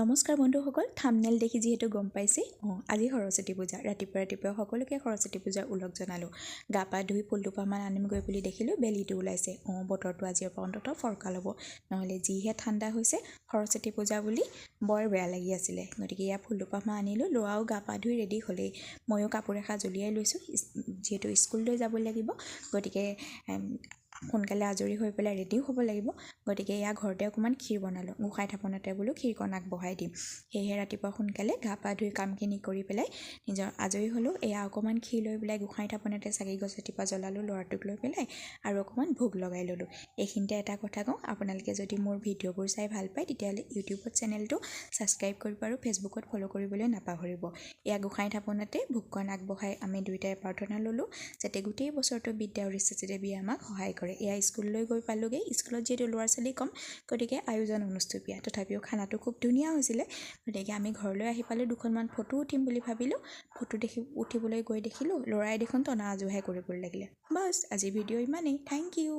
নমস্কাৰ বন্ধুসকল, থাম্বনেল দেখি যেহেতু গম পাইছে আজি সৰস্বতী পূজা। ৰাতিপুৱা সকলোকে সৰস্বতী পূজাৰ ওলগ জনালোঁ। গা পা ধুই ফুলটোপামান আনিমগৈ বুলি দেখিলোঁ বেলিটো ওলাইছে। বতৰটো আজিৰ পৰা অন্ততঃ ফৰকাল হ'ব, নহ'লে যিহে ঠাণ্ডা হৈছে। সৰস্বতী পূজা বুলি বৰ বেয়া লাগি আছিলে। গতিকে ইয়াৰ ফুলটোপামান আনিলোঁ। ল'ৰাও গা পা ধুই ৰেডি হ'লেই। ময়ো কাপোৰ এসাঁজ উলিয়াই লৈছোঁ, যিহেতু স্কুললৈ যাব লাগিব। গতিকে সোনকালে আজৰি হৈ পেলাই ৰেডিও হ'ব লাগিব। গতিকে এয়া ঘৰতে অকণমান ক্ষীৰ বনালোঁ। গোঁসাই থাপনতে বোলো ক্ষীৰকণ আগবঢ়াই দিম। সেয়েহে ৰাতিপুৱা সোনকালে গা পা ধুই কামখিনি কৰি পেলাই নিজৰ আজৰি হ'লোঁ। এয়া অকণমান ক্ষীৰ লৈ পেলাই গোঁসাই থাপনতে চাকি গছ এটিপা জ্বলালোঁ ল'ৰাটোক লৈ পেলাই, আৰু অকণমান ভোগ লগাই ল'লোঁ। এইখিনিতে এটা কথা কওঁ, আপোনালোকে যদি মোৰ ভিডিঅ'বোৰ চাই ভাল পায় তেতিয়াহ'লে ইউটিউবত চেনেলটো ছাবস্ক্ৰাইব কৰিব আৰু ফেচবুকত ফ'ল' কৰিবলৈ নাপাহৰিব। এয়া গোঁসাই থাপনতে ভোগকণ আগবঢ়াই আমি দুয়োটাই প্ৰাৰ্থনা ল'লোঁ যাতে গোটেই বছৰটো বিদ্যা আৰু সৰস্বতী দেৱীয়ে আমাক সহায় কৰে। এয়া স্কুললৈ গৈ পালোঁগৈ। স্কুলত যিহেতু ল'ৰা ছোৱালী কম, গতিকে আয়োজন অনুষ্ঠুপীয়া, তথাপিও খানাটো খুব ধুনীয়া হৈছিলে। গতিকে আমি ঘৰলৈ আহি পালোঁ। দুখনমান ফটো উঠিম বুলি ভাবিলোঁ। ফটো উঠিবলৈ গৈ দেখিলোঁ ল'ৰাই দেখোন টনা আজোৰহে কৰিবলৈ লাগিলে। বাছ, আজিৰ ভিডিঅ' ইমানেই। Thank U.